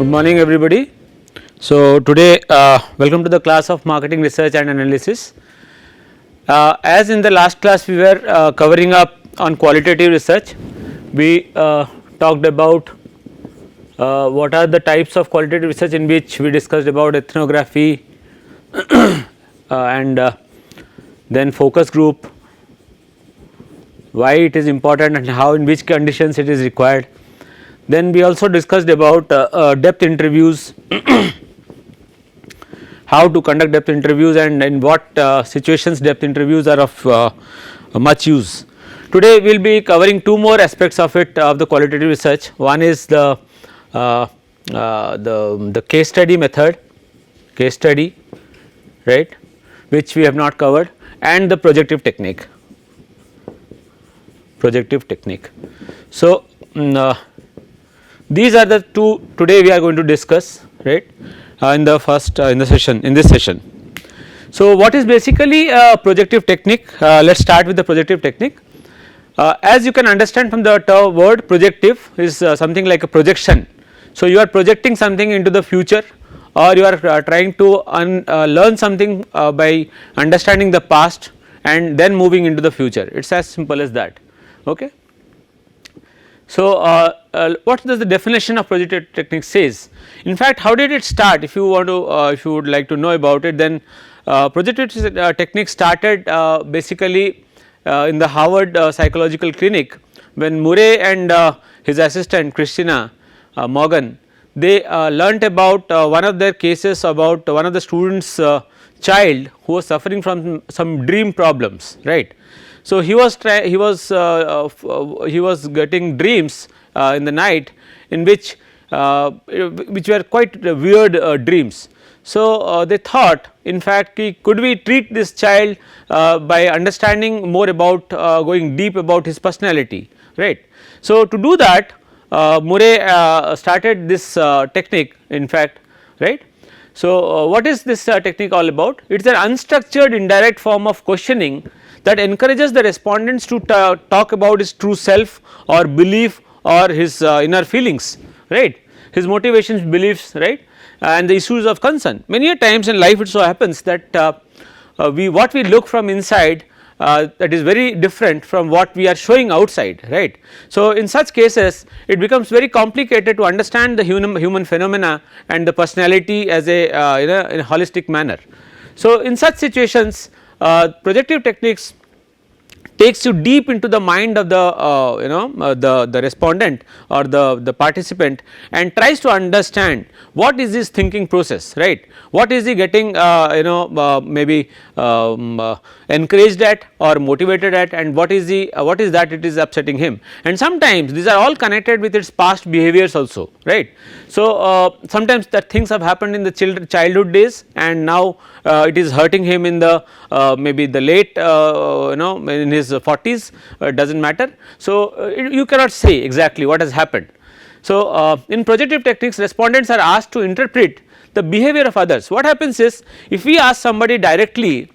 Good morning everybody. So today welcome to the class of marketing research and analysis. As in the last class we were covering up on qualitative research. We talked about what are the types of qualitative research, in which we discussed about ethnography and then focus group, why it is important and how, in which conditions it is required. Then we also discussed about depth interviews, how to conduct depth interviews and in what situations depth interviews are of much use. Today we will be covering two more aspects of it, of the qualitative research. One is the case study method, case study, right, which we have not covered, and the projective technique, So these are the two today we are going to discuss, right, in the first in this session. So what is basically a projective technique? Let us start with the projective technique. As you can understand from the word projective is something like a projection. So you are projecting something into the future, or you are trying to learn something by understanding the past and then moving into the future. It is as simple as that. Okay. So what does the definition of projective technique says? In fact, how did it start? If you want to if you would like to know about it, then projective technique started basically in the Harvard Psychological Clinic, when Murray and his assistant Christina Morgan, they learnt about one of their cases about one of the students child who was suffering from some dream problems, right. So he was getting dreams in the night in which were quite weird dreams. So they thought, in fact, could we treat this child by understanding more about going deep about his personality, right. So to do that, Murray started this technique, in fact, right. So what is this technique all about? It is an unstructured indirect form of questioning that encourages the respondents to talk about his true self or belief or his inner feelings, right, his motivations, beliefs, right, and the issues of concern. Many a times in life it so happens that what we look from inside that is very different from what we are showing outside, right. So in such cases it becomes very complicated to understand the human phenomena and the personality as a in a holistic manner. So in such situations projective techniques takes you deep into the mind of the the respondent or the participant and tries to understand what is his thinking process, right, what is he getting maybe encouraged at or motivated at, and what is that it is upsetting him, and sometimes these are all connected with its past behaviors also, right. So sometimes that things have happened in the childhood days and now it is hurting him in the maybe the late in his 40s, does not matter. So you cannot say exactly what has happened. So in projective techniques respondents are asked to interpret the behavior of others. What happens is, if we ask somebody directly,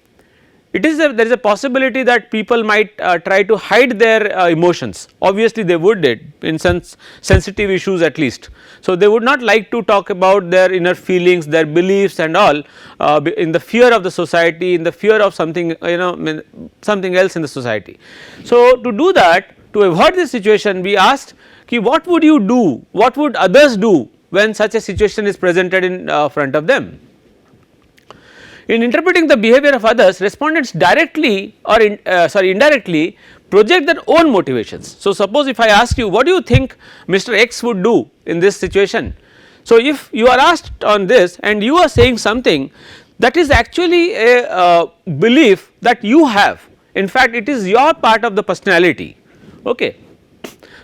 there is a possibility that people might try to hide their emotions. Obviously they would in sensitive issues at least. So they would not like to talk about their inner feelings, their beliefs and all in the fear of the society, in the fear of something something else in the society. So to do that, to avoid this situation, we asked, what would you do, what would others do when such a situation is presented in front of them. In interpreting the behavior of others, respondents directly or indirectly project their own motivations. So suppose if I ask you, what do you think Mr. X would do in this situation? So if you are asked on this and you are saying something that is actually a belief that you have, in fact it is your part of the personality, okay.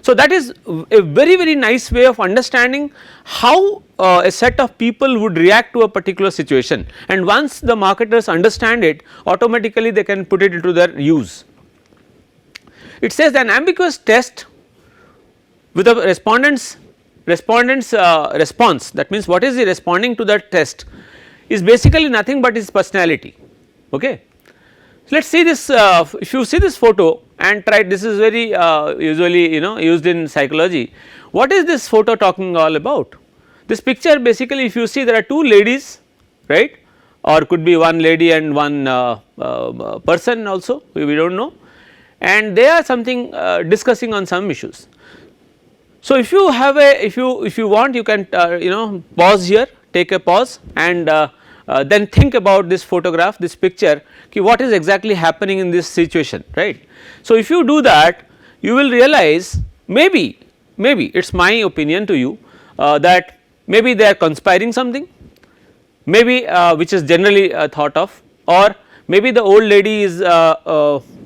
So that is a very nice way of understanding how a set of people would react to a particular situation, and once the marketers understand it, automatically they can put it into their use. It says an ambiguous test with a respondent's response, that means what is he responding to that test, is basically nothing but his personality, okay. So let us see this, if you see this photo and try, this is very usually used in psychology. What is this photo talking all about? This picture basically, if you see, there are two ladies, right, or could be one lady and one person also, we do not know, and they are something discussing on some issues. So, if you have a if you want, you can pause here, take a pause, and then think about this photograph, this picture, what is exactly happening in this situation, right. So, if you do that, you will realize maybe it is my opinion to you that maybe they are conspiring something, maybe which is generally thought of, or maybe the old lady is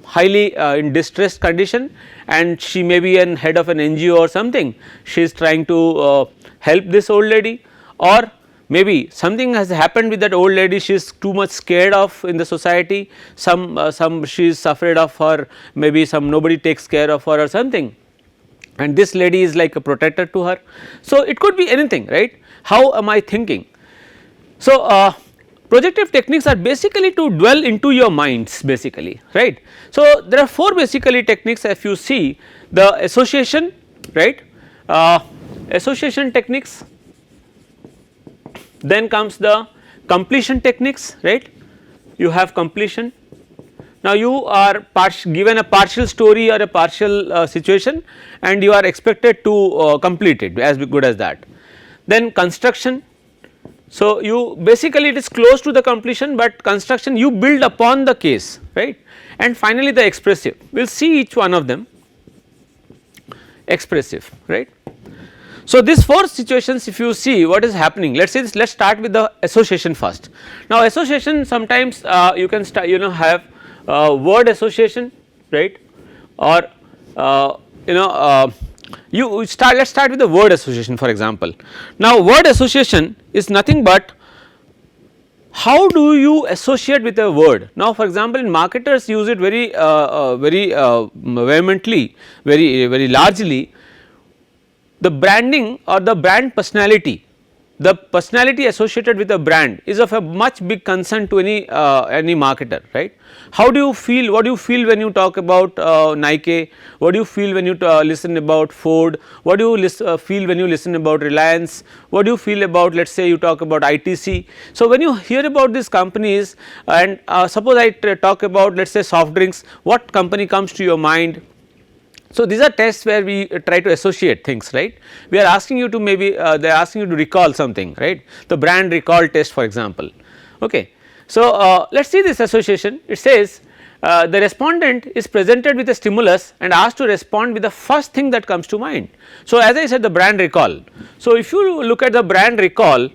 highly in distressed condition and she may be an head of an NGO or something, she is trying to help this old lady, or maybe something has happened with that old lady, she is too much scared of in the society, some she is afraid of her, maybe some nobody takes care of her or something, and this lady is like a protector to her. So, it could be anything, right. How am I thinking? So, projective techniques are basically to dwell into your minds basically, right. So, there are 4 basically techniques, if you see the association, right, association techniques, then comes the completion techniques, right, you have completion. Now, you are given a partial story or a partial situation and you are expected to complete it as good as that. Then construction. So, you basically it is close to the completion, but construction you build upon the case, right, and finally the expressive, we will see each one of them. Expressive, right. So, these 4 situations, if you see what is happening, let us say this, let us start with the association first. Now, association sometimes you can start have word association, right, or let us start with the word association for example. Now, word association is nothing but how do you associate with a word. Now, for example, marketers use it very vehemently, very largely. The branding or the brand personality, the personality associated with a brand is of a much big concern to any marketer, right. How do you feel, what do you feel when you talk about Nike, what do you feel when you listen about Ford, what do you feel when you listen about Reliance, what do you feel about, let us say you talk about ITC. So, when you hear about these companies and suppose I talk about let us say soft drinks, what company comes to your mind? So, these are tests where we try to associate things, right. We are asking you to maybe they are asking you to recall something, right, the brand recall test for example. Okay. So, let us see this association. It says the respondent is presented with a stimulus and asked to respond with the first thing that comes to mind. So, as I said, the brand recall. So, if you look at the brand recall,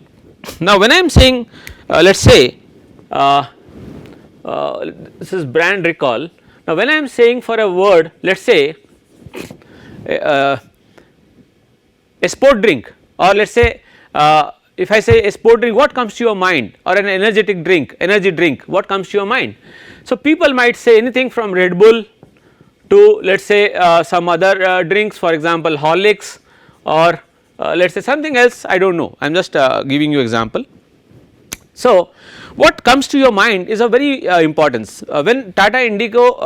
now when I am saying let us say this is brand recall. Now, when I am saying for a word, let us say a sport drink, or let us say if I say a sport drink, what comes to your mind, or an energetic drink, energy drink, what comes to your mind. So, people might say anything from Red Bull to let us say some other drinks, for example Horlicks, or let us say something else, I do not know, I am just giving you example. So, what comes to your mind is of very importance. When Tata Indigo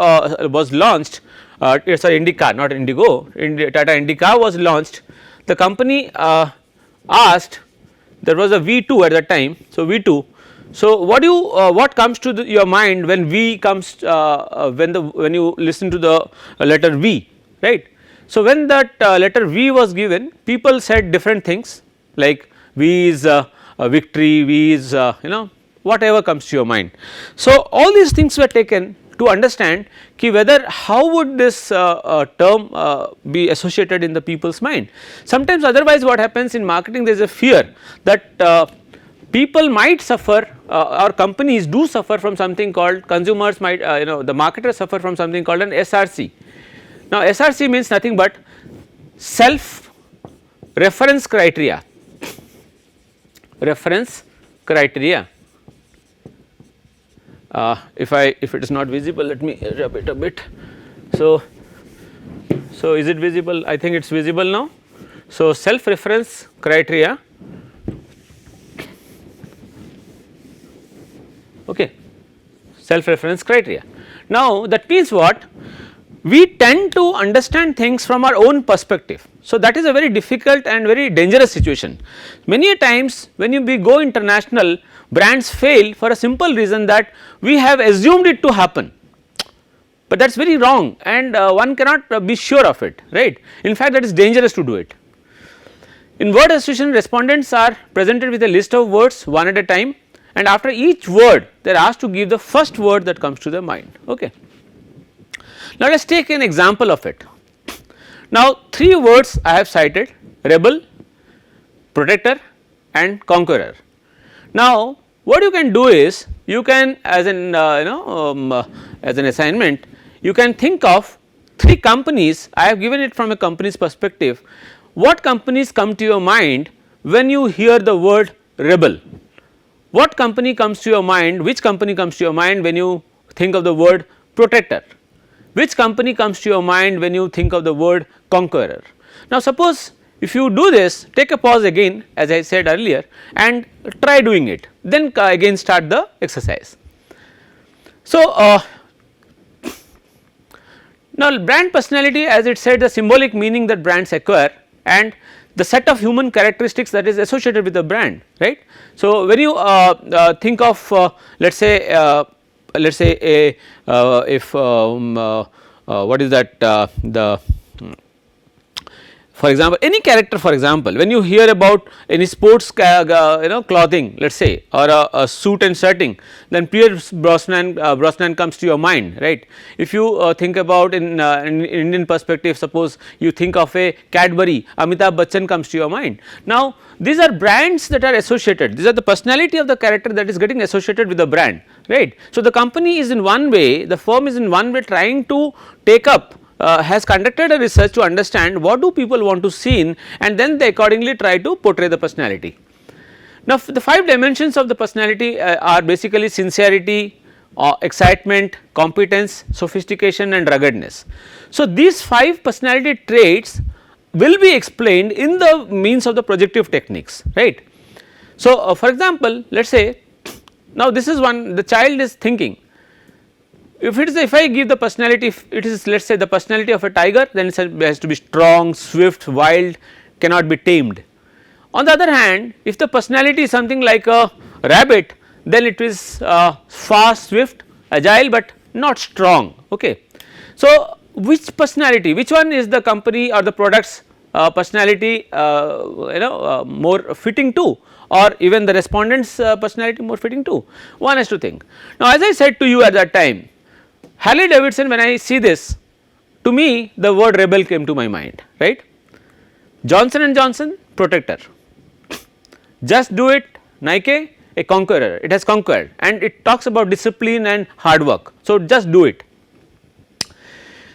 was launched, sorry Indica, not Indigo, Tata Indica was launched, the company asked, there was a V2 at that time. So, V2. So, what comes to your mind when V comes when you listen to the letter V, right. So, when that letter V was given, people said different things like V is victory, V is whatever comes to your mind. So, all these things were taken to understand whether how would this term be associated in the people's mind. Sometimes otherwise what happens in marketing, there is a fear that people might suffer or companies do suffer from something called, consumers might the marketers suffer from something called an SRC. Now, SRC means nothing but self reference criteria, reference criteria. If it is not visible, let me rub it a bit. So is it visible? I think it is visible now. So, self reference criteria, okay, self reference criteria. Now, that means what? we tend to understand things from our own perspective. So, that is a very difficult and very dangerous situation. Many a times when we go international, brands fail for a simple reason that we have assumed it to happen, but that is very wrong, and one cannot be sure of it, right. In fact, that is dangerous to do it. In word association, respondents are presented with a list of words one at a time, and after each word they are asked to give the first word that comes to their mind. Okay. Now, let us take an example of it. Now, 3 words I have cited: rebel, protector and conqueror. Now, what you can do is, you can, as an as an assignment, you can think of 3 companies. I have given it from a company's perspective. What companies come to your mind when you hear the word rebel? What company comes to your mind? Which company comes to your mind when you think of the word protector? Which company comes to your mind when you think of the word conqueror? Now, suppose if you do this, take a pause again, as I said earlier, and try doing it, then again start the exercise. So, now brand personality, as it said, the symbolic meaning that brands acquire and the set of human characteristics that is associated with the brand, right. So, when you think of let us say a if what is that the for example, any character, for example, when you hear about any sports clothing, let us say, or a suit and shirting, then Pierce Brosnan comes to your mind, right. If you think about in Indian perspective, suppose you think of a Cadbury, Amitabh Bachchan comes to your mind. Now, these are brands that are associated, these are the personality of the character that is getting associated with the brand, right. So, the company is in one way, the firm is in one way trying to take up has conducted a research to understand what do people want to see in, and then they accordingly try to portray the personality. Now, the 5 dimensions of the personality are basically sincerity, excitement, competence, sophistication and ruggedness. So, these 5 personality traits will be explained in the means of the projective techniques, right. So, for example, let us say, now this is one, the child is thinking. If I give the personality, if it is, let us say, the personality of a tiger, then it has to be strong, swift, wild, cannot be tamed. On the other hand, if the personality is something like a rabbit, then it is fast, swift, agile, but not strong. Okay. So, which personality, which one is the company or the product's personality more fitting to, or even the respondent's personality more fitting to? One has to think. Now, as I said to you at that time, Harley Davidson, when I see this, to me the word rebel came to my mind, right. Johnson and Johnson, protector. Just Do It, Nike, a conqueror, it has conquered, and it talks about discipline and hard work. So, just do it.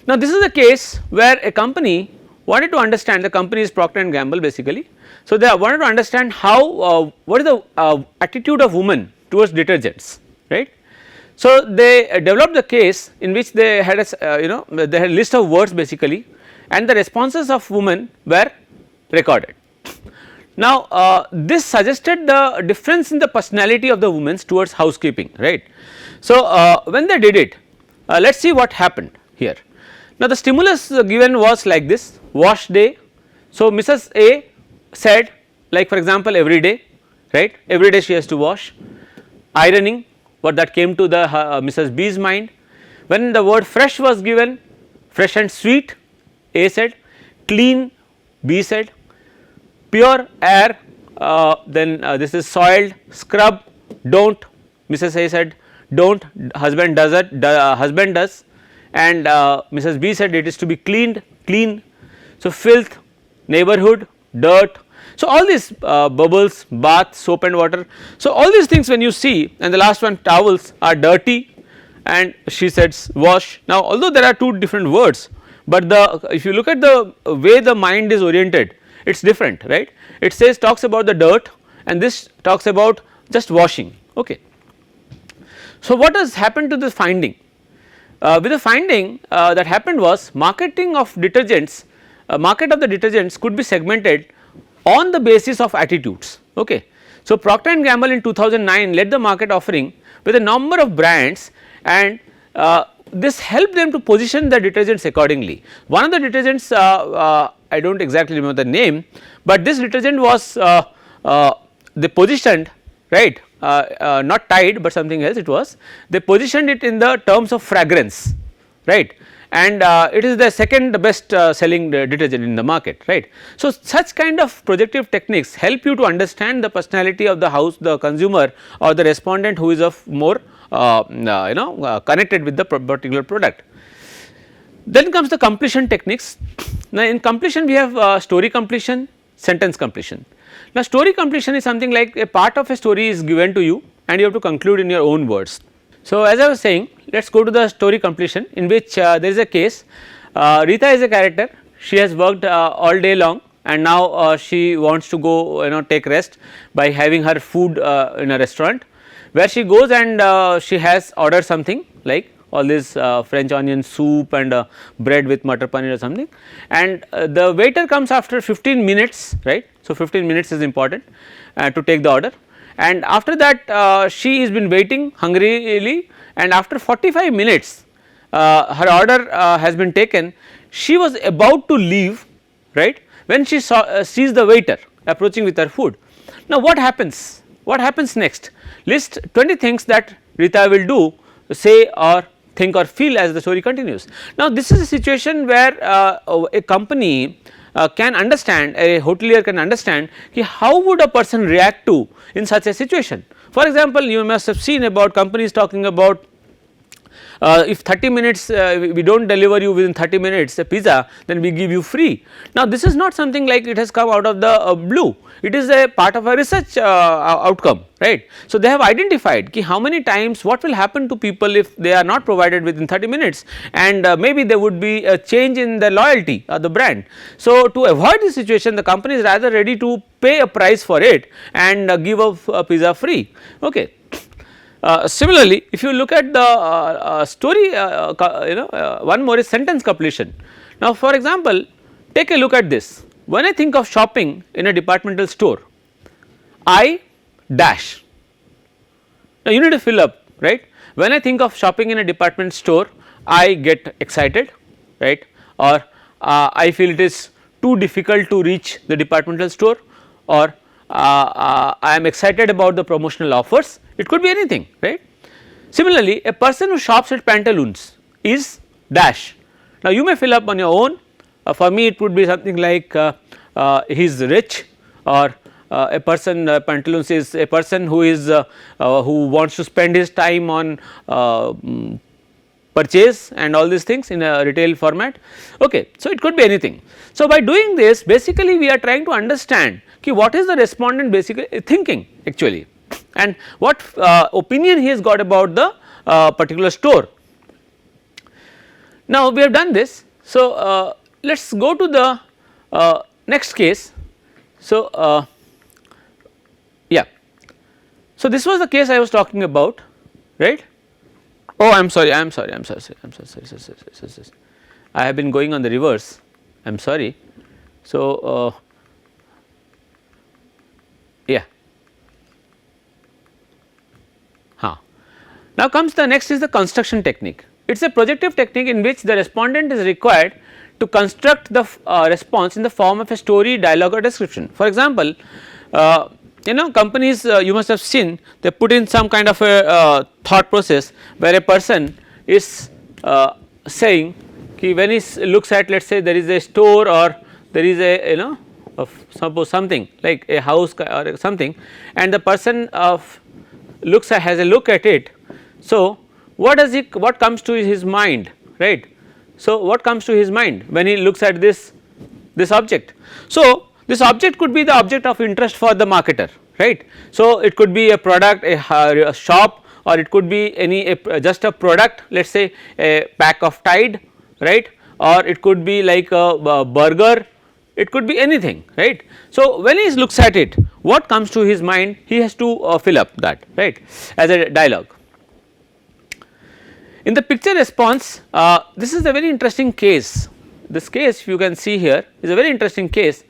Now, this is a case where a company wanted to understand, the company is Procter and Gamble basically. So, they wanted to understand how what is the attitude of women towards detergents, right. So, they developed the case in which they had a they had a list of words basically, and the responses of women were recorded. Now, this suggested the difference in the personality of the women towards housekeeping, right. So, when they did it, let us see what happened here. Now, the stimulus given was like this: wash day. So, Mrs. A said, like for example, every day, right, every day she has to wash. Ironing, what that came to the Mrs. B's mind. When the word fresh was given, fresh and sweet, A said. Clean, B said. Pure air, then this is soiled. Scrub, don't, Mrs. A said don't, husband does it, husband does, and Mrs. B said it is to be cleaned, clean. So, filth, neighborhood, dirt. So, all these bubbles, bath, soap and water. So, all these things when you see, and the last one, towels are dirty, and she says wash. Now, although there are 2 different words, but if you look at the way the mind is oriented, it is different, right. It says, talks about the dirt, and this talks about just washing. Okay. So, what has happened to this finding? With the finding that happened was, marketing of detergents, market of the detergents could be segmented on the basis of attitudes. Okay. So, Procter and Gamble in 2009 led the market offering with a number of brands, and this helped them to position the detergents accordingly. One of the detergents I do not exactly remember the name, but this detergent was they positioned, right, not Tide but something else it was, they positioned it in the terms of fragrance, right, and it is the second best selling detergent in the market, right. So, such kind of projective techniques help you to understand the personality of the house, the consumer or the respondent who is of more connected with the particular product. Then comes the completion techniques. Now, in completion we have story completion, sentence completion. Now, story completion is something like a part of a story is given to you and you have to conclude in your own words. So, as I was saying, let us go to the story completion, in which there is a case. Rita is a character, she has worked all day long and now she wants to go take rest by having her food in a restaurant, where she goes and she has ordered something like all this French onion soup and bread with matar paneer or something, and the waiter comes after 15 minutes, right. So, 15 minutes is important to take the order, and after that she has been waiting hungrily, and after 45 minutes her order has been taken. She was about to leave, right, when she sees the waiter approaching with her food. Now, what happens? What happens next? List 20 things that Rita will do, say or think or feel as the story continues. Now, this is a situation where a company can understand, a hotelier can understand how would a person react to in such a situation. For example, you must have seen about companies talking about if 30 minutes we do not deliver you within 30 minutes a pizza, then we give you free. Now, this is not something like it has come out of the blue, it is a part of a research outcome, right. So, they have identified how many times what will happen to people if they are not provided within 30 minutes, and maybe there would be a change in the loyalty of the brand. So, to avoid this situation, the company is rather ready to pay a price for it and give a pizza free. Okay. Similarly, if you look at the story, one more is sentence completion. Now, for example, take a look at this. When I think of shopping in a departmental store, I dash. Now, you need to fill up, right. When I think of shopping in a department store, I get excited, right, or I feel it is too difficult to reach the departmental store, or I am excited about the promotional offers. It could be anything, right. Similarly, a person who shops at Pantaloons is dash. Now, you may fill up on your own. For me it would be something like he is rich, or a person Pantaloons is a person who is who wants to spend his time on purchase and all these things in a retail format. Okay. So, it could be anything. So, by doing this, basically we are trying to understand what is the respondent basically thinking actually, and what opinion he has got about the particular store. Now, we have done this. So, let us go to the next case. So, yeah. So, this was the case I was talking about, right. Oh, I am sorry, I am sorry, I am sorry, I have been going on the reverse, I am sorry. So, yeah. Now, comes the next is the construction technique. It is a projective technique in which the respondent is required to construct the response in the form of a story, dialogue or description. For example, companies you must have seen, they put in some kind of a thought process where a person is saying when he looks at, let us say there is a store, or there is a suppose something like a house or something, and the person has a look at it. So, what comes to his mind, right. So, what comes to his mind when he looks at this object? So, this object could be the object of interest for the marketer, right. So, it could be a product, a shop, or it could be just a product, let us say a pack of Tide, right, or it could be like a burger, it could be anything, right. So, when he looks at it, what comes to his mind, he has to fill up that, right, as a dialogue. In the picture response, this is a very interesting case. This case you can see here is a very interesting case,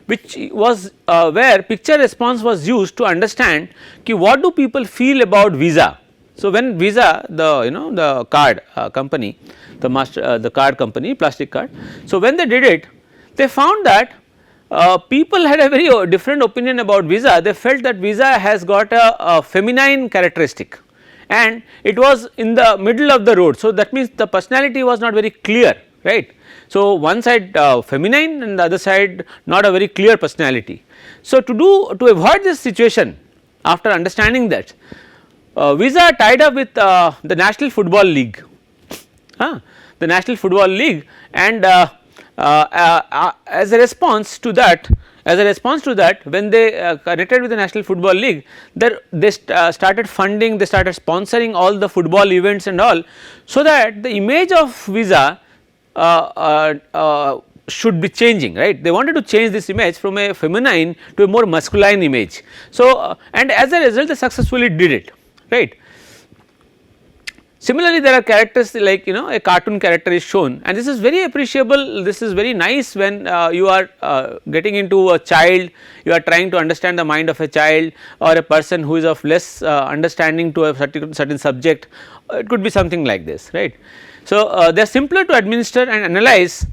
which was where picture response was used to understand what do people feel about visa. So, when Visa, the card company, the card company, plastic card. So, when they did it, they found that people had a very different opinion about Visa. They felt that Visa has got a feminine characteristic and it was in the middle of the road. So, that means the personality was not very clear, right. So, one side feminine and the other side not a very clear personality. So, to avoid this situation, after understanding that, Visa tied up with the National Football League, the National Football League, and as a response to that, when they connected with the National Football League, they started funding, they started sponsoring all the football events and all, so that the image of Visa should be changing, right. They wanted to change this image from a feminine to a more masculine image. So, and as a result they successfully did it, right. Similarly, there are characters like a cartoon character is shown, and this is very appreciable, this is very nice when you are getting into a child, you are trying to understand the mind of a child or a person who is of less understanding to a certain subject, it could be something like this, right. So, they are simpler to administer and analyze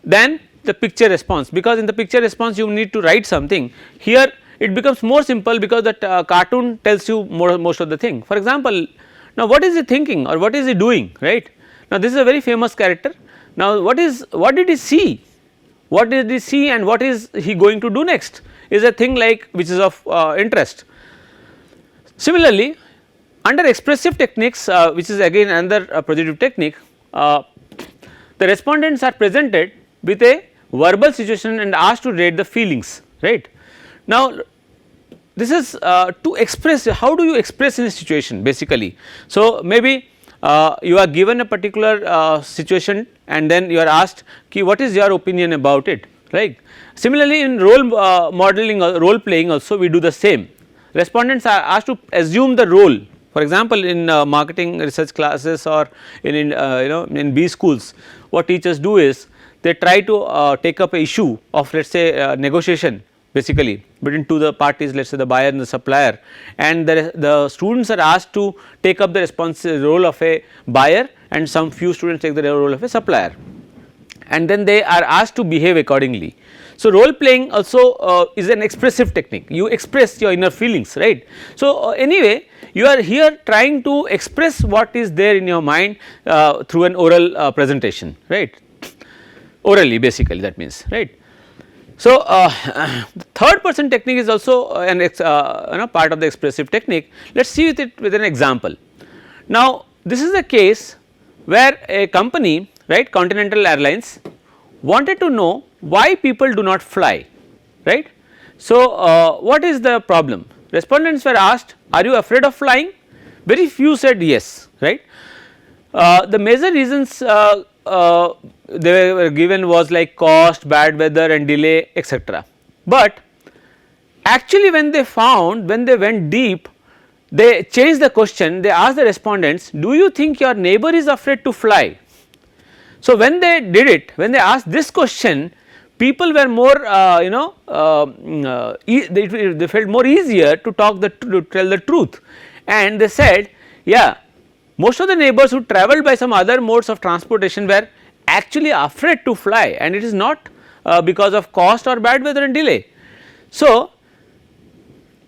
than the picture response, because in the picture response you need to write something. Here it becomes more simple because that cartoon tells you most of the thing. For example, now what is he thinking or what is he doing, right. Now this is a very famous character. Now what did he see? What did he see and what is he going to do next is a thing like which is of interest. Similarly, under expressive techniques, which is again another projective technique, the respondents are presented with a verbal situation and asked to rate the feelings, right. Now this is to express, how do you express in a situation basically. So, maybe you are given a particular situation and then you are asked what is your opinion about it, right. Similarly, in role modeling or role playing also we do the same. Respondents are asked to assume the role. For example, in marketing research classes or in B schools, what teachers do is they try to take up a issue of, let us say, negotiation basically between two the parties, let us say the buyer and the supplier, and the students are asked to take up the role of a buyer and some few students take the role of a supplier, and then they are asked to behave accordingly. So, role playing also is an expressive technique, you express your inner feelings, right. So, anyway you are here trying to express what is there in your mind through an oral presentation, right, orally basically, that means, right. So, the third person technique is also an part of the expressive technique. Let us see with an example. Now, this is a case where a company, right, Continental Airlines, wanted to know why people do not fly, right. So, what is the problem? Respondents were asked, are you afraid of flying? Very few said yes, right. The major reasons they were given was like cost, bad weather and delay, etc. But actually when they went deep, they changed the question, they asked the respondents, do you think your neighbor is afraid to fly? So, when they did it, when they asked this question, people were more they felt more easier to tell the truth, and they said, yeah, most of the neighbors who travelled by some other modes of transportation were actually afraid to fly, and it is not because of cost or bad weather and delay. So,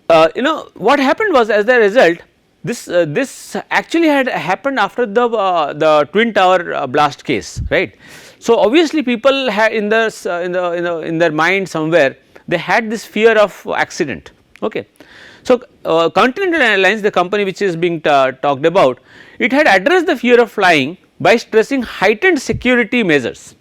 what happened was, as a result, this actually had happened after the Twin Tower blast case, right. So, obviously people had in their mind somewhere they had this fear of accident, okay. So, Continental Airlines, the company which is being talked about, it had addressed the fear of flying by stressing heightened security measures.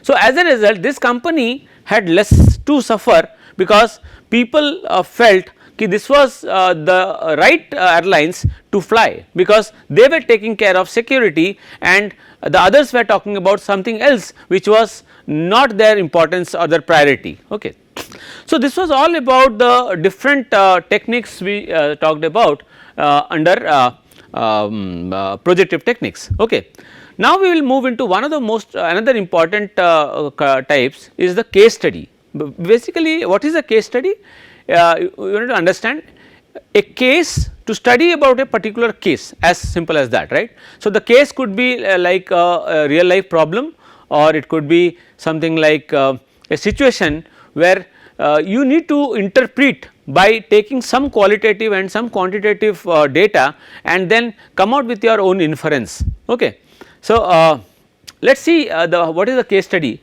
So, as a result, this company had less to suffer because people felt that this was the right airlines to fly, because they were taking care of security and the others were talking about something else which was not their importance or their priority, okay. So, this was all about the different techniques we talked about under projective techniques, okay. Now, we will move into one of the most another important types is the case study. Basically, what is a case study? You need to understand, a case to study about a particular case, as simple as that, right. So, the case could be like a real life problem, or it could be something like a situation where you need to interpret by taking some qualitative and some quantitative data and then come out with your own inference. Okay. So, let us see what is the case study.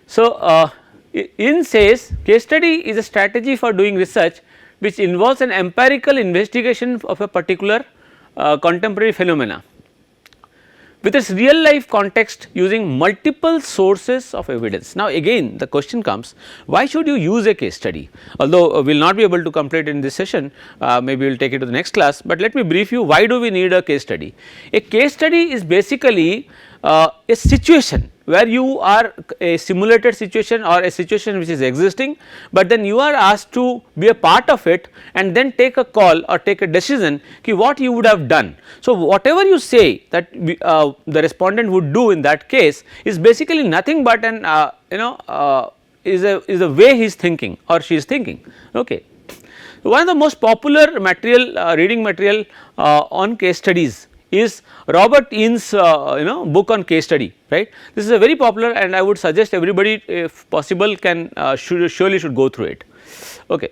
So, in says case study is a strategy for doing research which involves an empirical investigation of a particular contemporary phenomena with its real life context using multiple sources of evidence. Now, again the question comes, why should you use a case study? Although we will not be able to complete in this session, maybe we will take it to the next class, but let me brief you why do we need a case study. A case study is basically a situation where you are a simulated situation or a situation which is existing, but then you are asked to be a part of it and then take a call or take a decision ki what you would have done. So, whatever you say that the respondent would do in that case is basically nothing but an is a way he is thinking or she is thinking. Okay. One of the most popular material reading material on case studies is Robert Ian's book on case study, right. This is a very popular, and I would suggest everybody if possible can surely should go through it. Okay.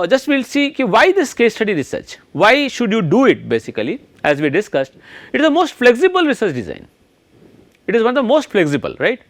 Just we will see why this case study research, why should you do it basically, as we discussed. It is the most flexible research design, it is one of the most flexible, right,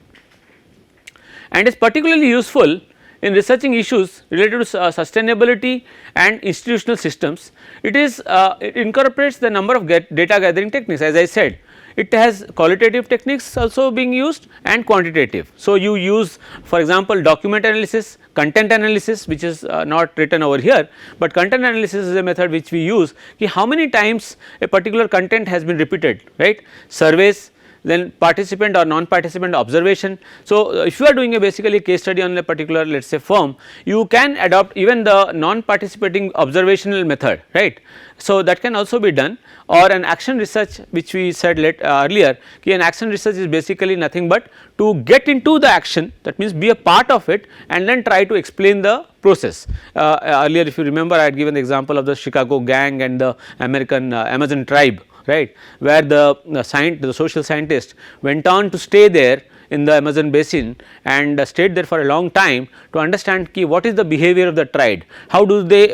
and is particularly useful in researching issues related to sustainability and institutional systems. It is it incorporates the number of data gathering techniques, as I said. It has qualitative techniques also being used and quantitative. So, you use for example, document analysis, content analysis, which is not written over here, but content analysis is a method which we use ki how many times a particular content has been repeated, right, surveys, then participant or non-participant observation. So, if you are doing a basically case study on a particular let us say firm, you can adopt even the non-participating observational method, right. So, that can also be done, or an action research which we said earlier, an action research is basically nothing but to get into the action, that means be a part of it and then try to explain the process. Earlier if you remember, I had given the example of the Chicago gang and the American Amazon tribe, right, where the social scientist went on to stay there in the Amazon basin and stayed there for a long time to understand what is the behavior of the tribe, how do they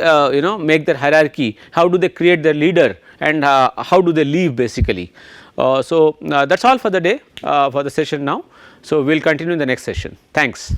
make their hierarchy, how do they create their leader, and how do they live basically. So, that is all for the day for the session now. So, we will continue in the next session. Thanks.